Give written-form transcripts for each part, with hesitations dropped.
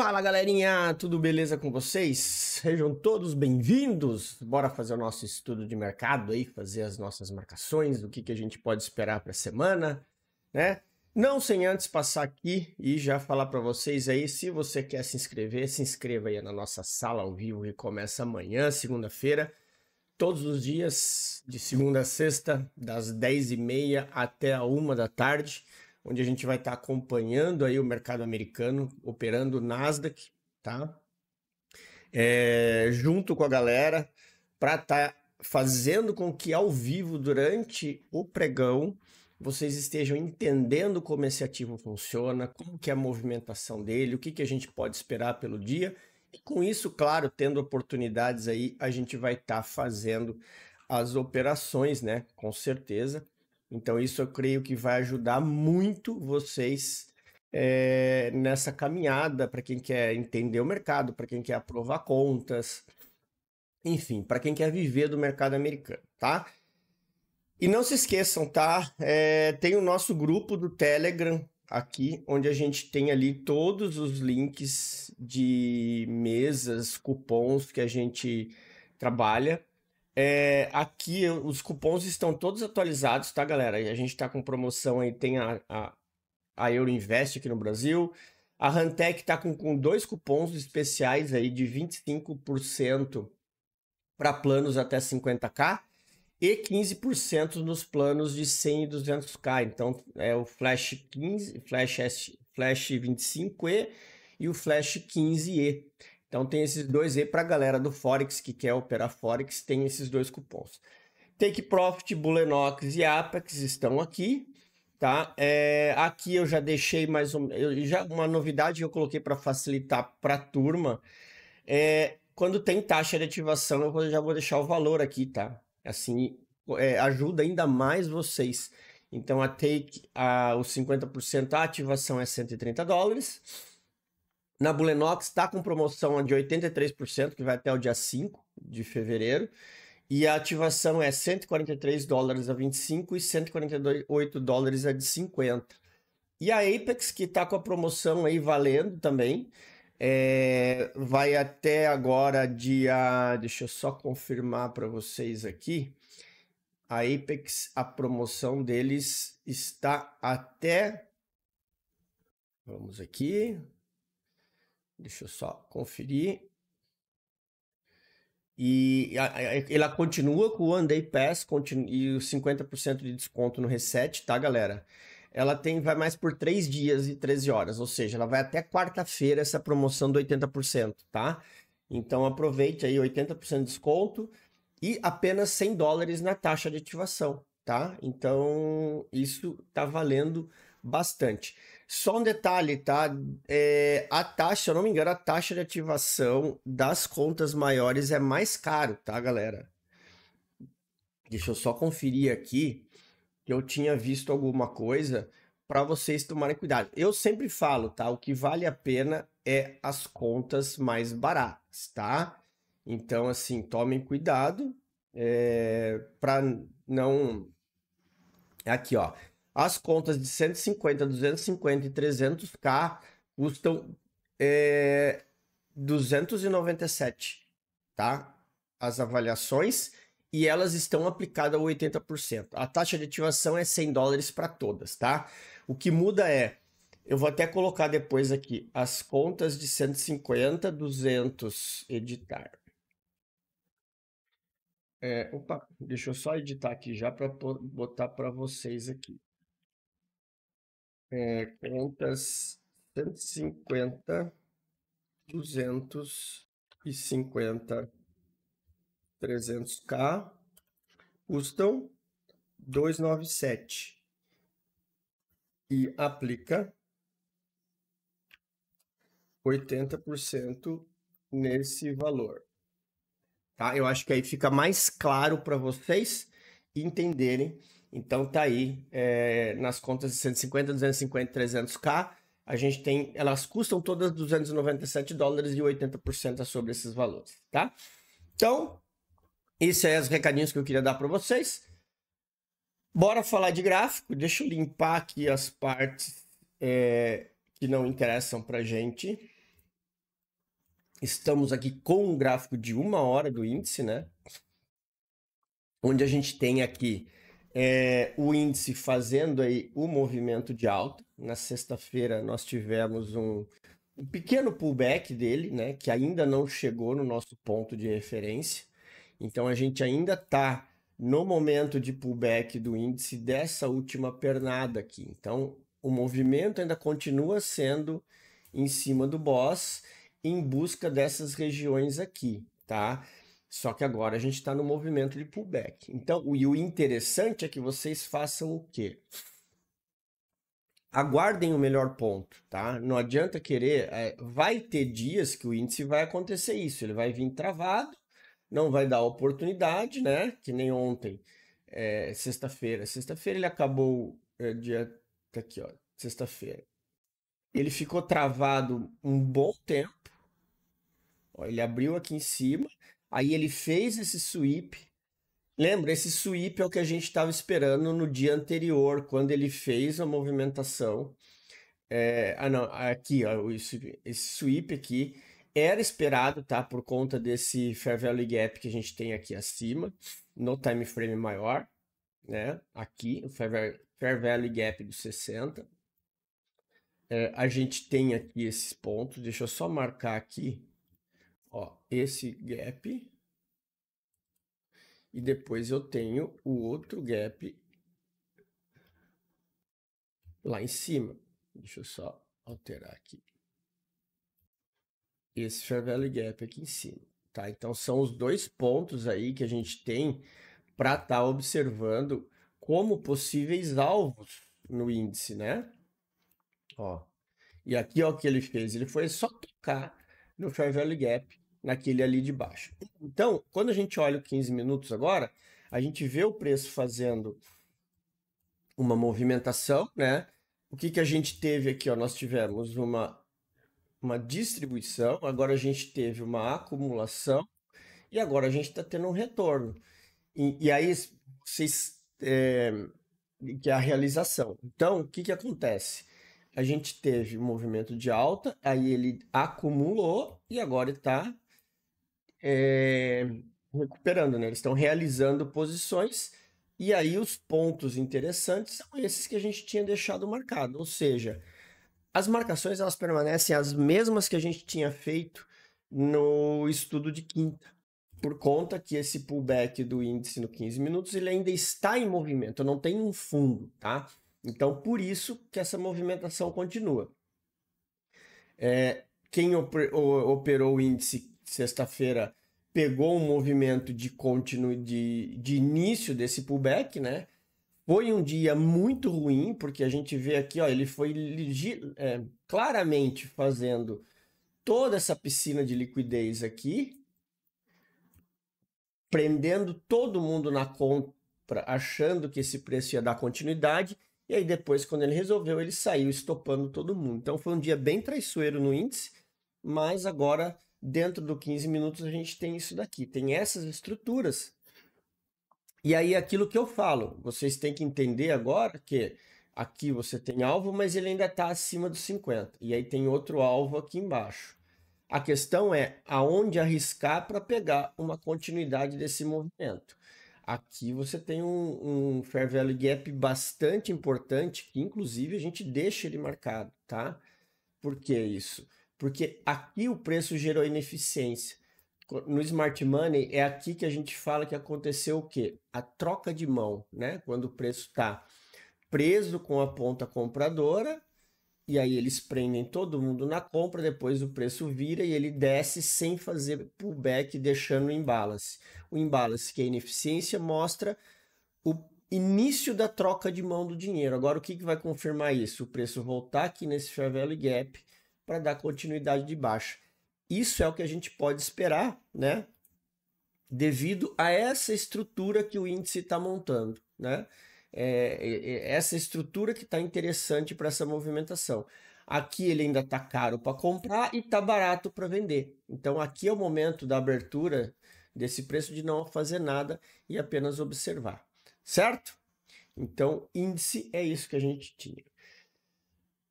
Fala galerinha, tudo beleza com vocês? Sejam todos bem-vindos. Bora fazer o nosso estudo de mercado aí, fazer as nossas marcações, do que a gente pode esperar para a semana, né? Não sem antes passar aqui e já falar para vocês aí, se você quer se inscrever, se inscreva aí na nossa sala ao vivo que começa amanhã, segunda-feira, todos os dias, de segunda a sexta, das 10h30 até a 1 da tarde. Onde a gente vai estar acompanhando aí o mercado americano, operando o Nasdaq, tá? Junto com a galera, para estar fazendo com que ao vivo, durante o pregão, vocês estejam entendendo como esse ativo funciona, como que é a movimentação dele, o que a gente pode esperar pelo dia. E com isso, claro, tendo oportunidades aí, a gente vai estar fazendo as operações, né? Com certeza. Então isso eu creio que vai ajudar muito vocês nessa caminhada, para quem quer entender o mercado, para quem quer aprovar contas, enfim, para quem quer viver do mercado americano, tá? E não se esqueçam, tá? Tem o nosso grupo do Telegram aqui, onde a gente tem ali todos os links de mesas, cupons que a gente trabalha. Aqui os cupons estão todos atualizados, tá, galera? A gente tá com promoção aí, tem a Euroinvest aqui no Brasil. A Hantec tá com dois cupons especiais aí de 25% para planos até 50k e 15% nos planos de 100 e 200k. Então é o Flash 15, Flash 25E e o Flash 15E. Então tem esses dois aí para a galera do Forex que quer operar Forex, tem esses dois cupons. Take Profit, Bullenox e Apex estão aqui, tá? Aqui eu já deixei mais uma novidade que eu coloquei para facilitar para a turma. Quando tem taxa de ativação, eu já vou deixar o valor aqui, tá? Assim, ajuda ainda mais vocês. Então a Take, os 50%, a ativação é $130. Na Bullenox está com promoção de 83%, que vai até o dia 5 de fevereiro. E a ativação é $143 a 25 e $148 a de 50. E a Apex, que está com a promoção aí valendo também, vai até agora dia... Deixa eu só confirmar para vocês aqui. A Apex, a promoção deles está até... Vamos aqui... Deixa eu só conferir. E ela continua com o One Day Pass e os 50% de desconto no reset, tá, galera? Ela vai mais por 3 dias e 13 horas, ou seja, ela vai até quarta-feira essa promoção do 80%, tá? Então aproveite aí 80% de desconto e apenas $100 na taxa de ativação, tá? Então isso tá valendo bastante. Só um detalhe, tá? A taxa, se eu não me engano, a taxa de ativação das contas maiores é mais caro, tá, galera? Deixa eu só conferir aqui, que eu tinha visto alguma coisa para vocês tomarem cuidado. Eu sempre falo, tá? O que vale a pena é as contas mais baratas, tá? Então, assim, tomem cuidado para não... Aqui, ó. As contas de 150, 250 e 300k custam 297, tá? As avaliações, e elas estão aplicadas a 80%. A taxa de ativação é $100 para todas, tá? O que muda eu vou até colocar depois aqui, as contas de 150, 200, editar. Opa, deixa eu só editar aqui já para botar para vocês aqui. Contas 150, 250, 300k custam 297 e aplica 80% nesse valor, tá? Eu acho que aí fica mais claro para vocês entenderem. Então tá aí, nas contas de 150, 250, 300k, a gente tem, elas custam todas $297 e 80% é sobre esses valores, tá? Então, esses são os recadinhos que eu queria dar para vocês. Bora falar de gráfico. Deixa eu limpar aqui as partes que não interessam pra gente. Estamos aqui com um gráfico de 1 hora do índice, né? Onde a gente tem aqui o índice fazendo aí o movimento de alta. Na sexta-feira nós tivemos um pequeno pullback dele, né? Que ainda não chegou no nosso ponto de referência. Então a gente ainda está no momento de pullback do índice dessa última pernada aqui. Então o movimento ainda continua sendo em cima do boss em busca dessas regiões aqui, tá? Só que agora a gente está no movimento de pullback. Então, o interessante é que vocês façam o quê? Aguardem o melhor ponto, tá? Não adianta querer. Vai ter dias que o índice vai acontecer isso. Ele vai vir travado, não vai dar oportunidade, né? Que nem ontem, sexta-feira. Sexta-feira ele acabou dia. Tá aqui, ó. Sexta-feira. Ele ficou travado um bom tempo. Ó, ele abriu aqui em cima, aí ele fez esse sweep. Lembra, esse sweep é o que a gente estava esperando no dia anterior, quando ele fez a movimentação. Não, aqui, ó, esse sweep aqui era esperado, tá? Por conta desse Fair Value Gap que a gente tem aqui acima, no time frame maior, né? Aqui, o Fair Value Gap dos 60. A gente tem aqui esses pontos, deixa eu só marcar aqui, ó, esse gap. E depois eu tenho o outro gap lá em cima. Deixa eu só alterar aqui. Esse Fair Value Gap aqui em cima, tá? Então são os dois pontos aí que a gente tem para estar observando como possíveis alvos no índice, né? Ó. E aqui ó, o que ele fez, ele foi só tocar no Fair Value Gap naquele ali de baixo. Então, quando a gente olha o 15 minutos agora, a gente vê o preço fazendo uma movimentação, né? O que que a gente teve aqui, ó? Nós tivemos uma distribuição, agora a gente teve uma acumulação e agora a gente está tendo um retorno. E aí vocês que é a realização. Então, o que que acontece? A gente teve um movimento de alta, aí ele acumulou e agora está recuperando, né? Eles estão realizando posições e aí os pontos interessantes são esses que a gente tinha deixado marcado, ou seja, as marcações elas permanecem as mesmas que a gente tinha feito no estudo de quinta, por conta que esse pullback do índice no 15 minutos ele ainda está em movimento, não tem um fundo, tá? Então por isso que essa movimentação continua. Quem operou o índice sexta-feira pegou um movimento de início desse pullback, né? Foi um dia muito ruim, porque a gente vê aqui, ó, ele foi claramente fazendo toda essa piscina de liquidez aqui, prendendo todo mundo na compra, achando que esse preço ia dar continuidade, e aí depois, quando ele resolveu, ele saiu estopando todo mundo. Então foi um dia bem traiçoeiro no índice, mas agora, dentro do 15 minutos, a gente tem isso daqui, tem essas estruturas. E aí, aquilo que eu falo, vocês têm que entender agora que aqui você tem alvo, mas ele ainda está acima dos 50. E aí tem outro alvo aqui embaixo. A questão é aonde arriscar para pegar uma continuidade desse movimento. Aqui você tem um Fair Value Gap bastante importante, que inclusive a gente deixa ele marcado, tá? Por que isso? Porque aqui o preço gerou ineficiência. No Smart Money é aqui que a gente fala que aconteceu o quê? A troca de mão, né? Quando o preço está preso com a ponta compradora, e aí eles prendem todo mundo na compra, depois o preço vira e ele desce sem fazer pullback, deixando o imbalance. O imbalance, que é a ineficiência, mostra o início da troca de mão do dinheiro. Agora, o que vai confirmar isso? O preço voltar aqui nesse Fair Value Gap para dar continuidade de baixa. Isso é o que a gente pode esperar, né? Devido a essa estrutura que o índice está montando, né? Essa estrutura que está interessante para essa movimentação. Aqui ele ainda está caro para comprar e está barato para vender. Então aqui é o momento da abertura desse preço de não fazer nada e apenas observar, certo? Então índice é isso que a gente tinha.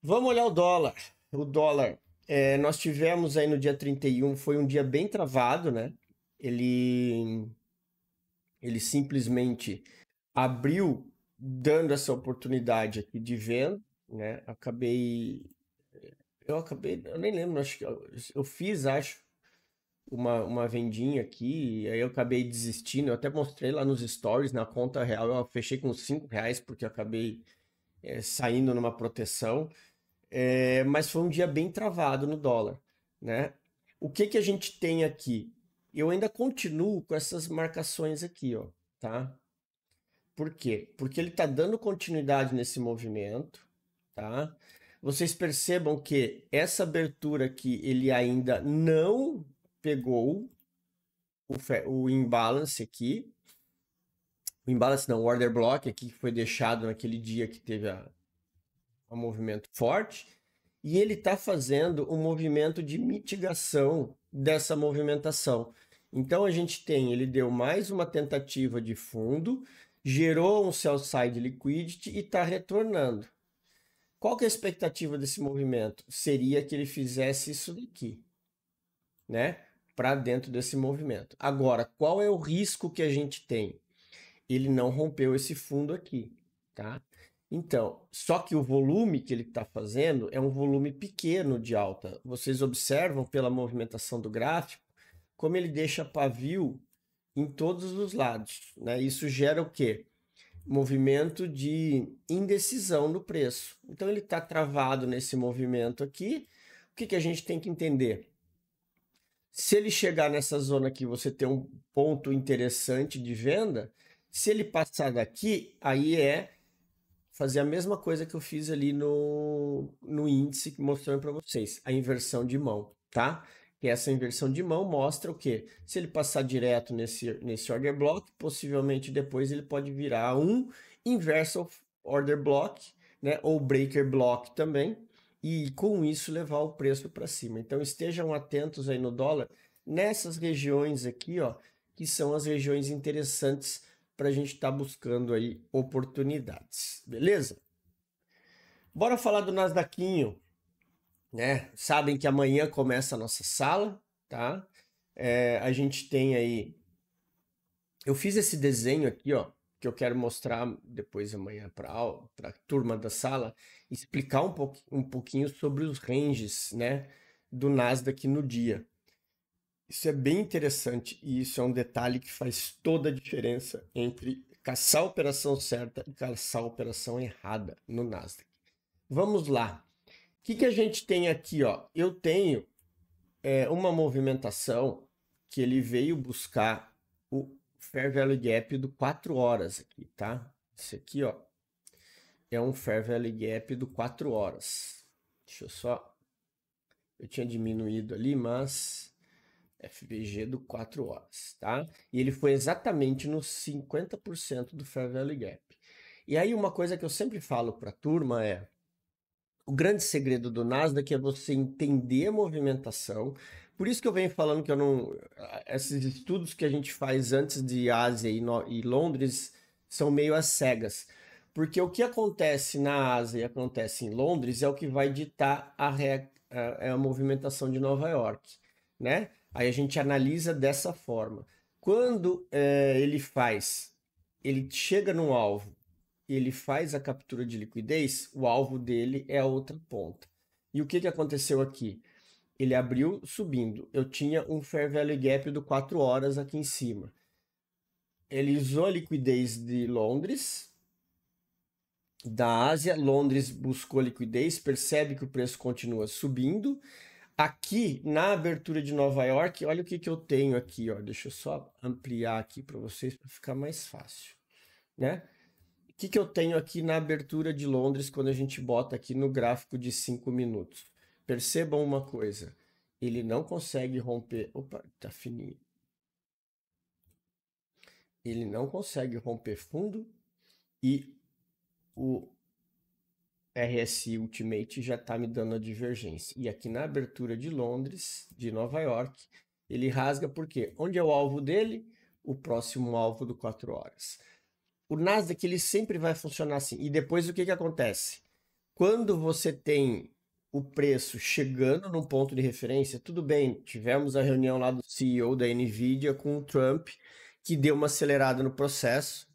Vamos olhar o dólar. O dólar Nós tivemos aí no dia 31, foi um dia bem travado, né? Ele, ele simplesmente abriu dando essa oportunidade aqui de venda, né? Eu nem lembro, acho que eu fiz, acho, uma vendinha aqui, e aí eu acabei desistindo. Eu até mostrei lá nos stories, na conta real, eu fechei com R$ 5, porque eu acabei saindo numa proteção. Mas foi um dia bem travado no dólar, né? O que que a gente tem aqui? Eu ainda continuo com essas marcações aqui, ó, tá? Por quê? Porque ele está dando continuidade nesse movimento, tá? Vocês percebam que essa abertura aqui, ele ainda não pegou o imbalance aqui. O imbalance não, o order block aqui que foi deixado naquele dia que teve um movimento forte. E ele está fazendo um movimento de mitigação dessa movimentação. Então a gente tem, ele deu mais uma tentativa de fundo, gerou um sell side liquidity e está retornando. Qual que é a expectativa desse movimento? Seria que ele fizesse isso daqui, né? Para dentro desse movimento. Agora, qual é o risco que a gente tem? Ele não rompeu esse fundo aqui, tá? Então, só que o volume que ele está fazendo é um volume pequeno de alta. Vocês observam pela movimentação do gráfico como ele deixa pavio em todos os lados, né? Isso gera o quê? Movimento de indecisão no preço. Então ele está travado nesse movimento aqui. O que que a gente tem que entender? Se ele chegar nessa zona aqui, você tem um ponto interessante de venda. Se ele passar daqui, aí fazer a mesma coisa que eu fiz ali no índice mostrando para vocês, a inversão de mão, tá? E essa inversão de mão mostra o quê? Se ele passar direto nesse order block, possivelmente depois ele pode virar um inverso order block, né? Ou breaker block também, e com isso levar o preço para cima. Então estejam atentos aí no dólar, nessas regiões aqui, ó, que são as regiões interessantes para a gente estar buscando aí oportunidades, beleza? Bora falar do Nasdaqinho, né? Sabem que amanhã começa a nossa sala, tá? A gente tem aí... Eu fiz esse desenho aqui, ó, que eu quero mostrar depois amanhã para a turma da sala, explicar um pouquinho sobre os ranges, né, do Nasdaq no dia. Isso é bem interessante e isso é um detalhe que faz toda a diferença entre caçar a operação certa e caçar a operação errada no Nasdaq. Vamos lá. O que a gente tem aqui, ó? Eu tenho uma movimentação que ele veio buscar o Fair Value Gap do 4 horas aqui, tá? Esse aqui, ó, é um Fair Value Gap do 4 horas. Deixa eu só... Eu tinha diminuído ali, mas... FVG do 4 horas, tá? E ele foi exatamente nos 50% do Fair Value Gap. E aí uma coisa que eu sempre falo para a turma é: o grande segredo do Nasdaq é você entender a movimentação. Por isso que eu venho falando que eu não... Esses estudos que a gente faz antes de Ásia e Londres são meio às cegas. Porque o que acontece na Ásia e acontece em Londres é o que vai ditar a movimentação de Nova York, né? Aí a gente analisa dessa forma. Quando ele chega no alvo, ele faz a captura de liquidez, o alvo dele é a outra ponta. E o que aconteceu aqui? Ele abriu subindo. Eu tinha um Fair Value Gap do 4 horas aqui em cima. Ele usou a liquidez de Londres, da Ásia. Londres buscou liquidez, percebe que o preço continua subindo. Aqui, na abertura de Nova York, olha o que eu tenho aqui, ó. Deixa eu só ampliar aqui para vocês para ficar mais fácil, né? O que eu tenho aqui na abertura de Londres quando a gente bota aqui no gráfico de 5 minutos? Percebam uma coisa, ele não consegue romper... Opa, tá fininho. Ele não consegue romper fundo e o RSI Ultimate já está me dando a divergência. E aqui na abertura de Londres, de Nova York, ele rasga porque onde é o alvo dele? O próximo alvo do 4 horas. O Nasdaq ele sempre vai funcionar assim. E depois o que acontece? Quando você tem o preço chegando num ponto de referência, tudo bem, tivemos a reunião lá do CEO da NVIDIA com o Trump, que deu uma acelerada no processo,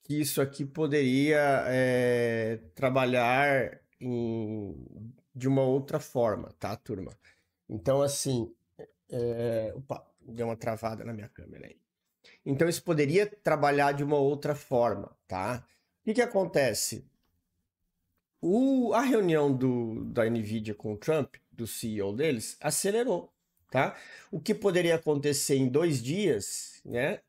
que isso aqui poderia trabalhar de uma outra forma, tá, turma? Então, assim, opa, deu uma travada na minha câmera aí. Então, isso poderia trabalhar de uma outra forma, tá? O que acontece? A reunião da NVIDIA com o Trump, do CEO deles, acelerou, tá? O que poderia acontecer em 2 dias, né?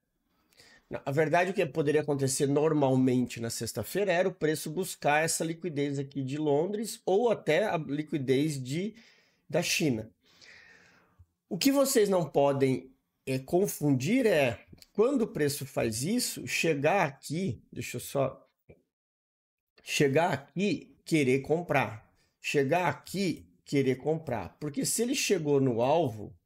Na verdade, o que poderia acontecer normalmente na sexta-feira era o preço buscar essa liquidez aqui de Londres ou até a liquidez da China. O que vocês não podem confundir é, quando o preço faz isso, chegar aqui, deixa eu só... Chegar aqui, querer comprar. Chegar aqui, querer comprar. Porque se ele chegou no alvo,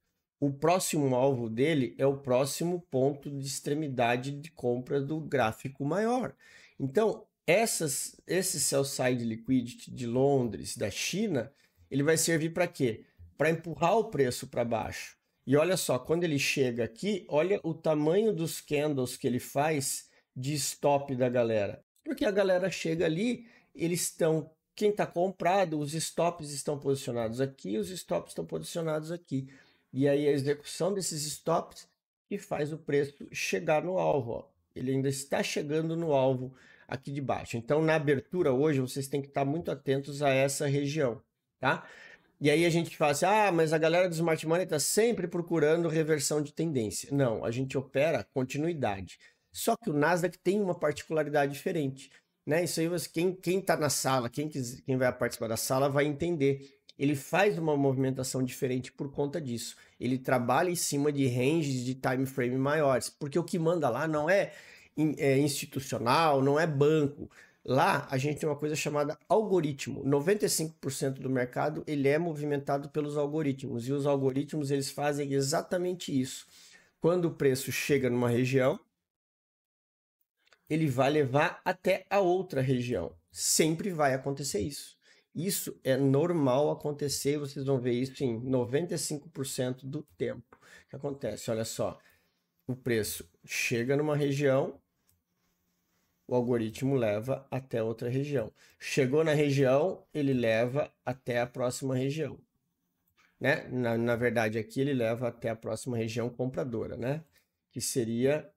o próximo alvo dele é o próximo ponto de extremidade de compra do gráfico maior. Então, esse sell side liquidity de Londres, da China, ele vai servir para quê? Para empurrar o preço para baixo. E olha só, quando ele chega aqui, olha o tamanho dos candles que ele faz de stop da galera. Porque a galera chega ali, eles estão... Quem está comprado, os stops estão posicionados aqui, os stops estão posicionados aqui. E aí a execução desses stops que faz o preço chegar no alvo. Ó. Ele ainda está chegando no alvo aqui de baixo. Então, na abertura hoje, vocês têm que estar muito atentos a essa região, tá? E aí a gente fala assim, mas a galera do Smart Money está sempre procurando reversão de tendência. Não, a gente opera continuidade. Só que o Nasdaq tem uma particularidade diferente, né? Isso aí, quem está na sala, quem vai participar da sala vai entender. Ele faz uma movimentação diferente por conta disso. Ele trabalha em cima de ranges de time frame maiores, porque o que manda lá não é institucional, não é banco. Lá a gente tem uma coisa chamada algoritmo. 95% do mercado ele é movimentado pelos algoritmos, e os algoritmos eles fazem exatamente isso. Quando o preço chega numa região, ele vai levar até a outra região. Sempre vai acontecer isso. Isso é normal acontecer, vocês vão ver isso em 95% do tempo que acontece. Olha só, o preço chega numa região, o algoritmo leva até outra região. Chegou na região, ele leva até a próxima região. Né? Na verdade, aqui ele leva até a próxima região compradora, né? Que seria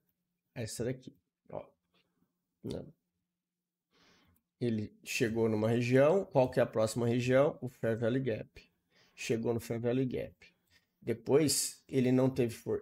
essa daqui. Ó. Ele chegou numa região, qual que é a próxima região? O Fair Value Gap. Chegou no Fair Value Gap. Depois ele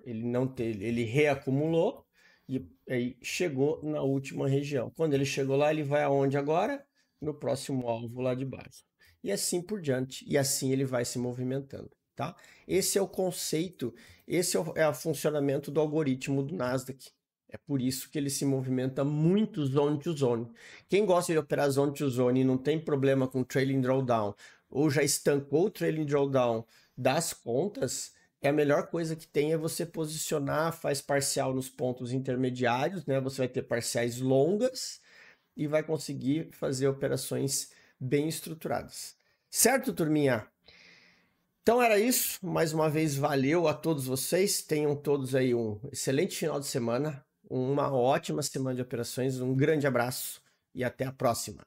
ele reacumulou e aí chegou na última região. Quando ele chegou lá, ele vai aonde agora? No próximo alvo lá de baixo. E assim por diante, e assim ele vai se movimentando, tá? Esse é o conceito, esse é o funcionamento do algoritmo do Nasdaq. É por isso que ele se movimenta muito zone to zone. Quem gosta de operar zone to zone e não tem problema com trailing drawdown, ou já estancou o trailing drawdown das contas, a melhor coisa que tem é você posicionar, faz parcial nos pontos intermediários, né? Você vai ter parciais longas e vai conseguir fazer operações bem estruturadas. Certo, turminha? Então era isso. Mais uma vez, valeu a todos vocês. Tenham todos aí um excelente final de semana, uma ótima semana de operações, um grande abraço e até a próxima.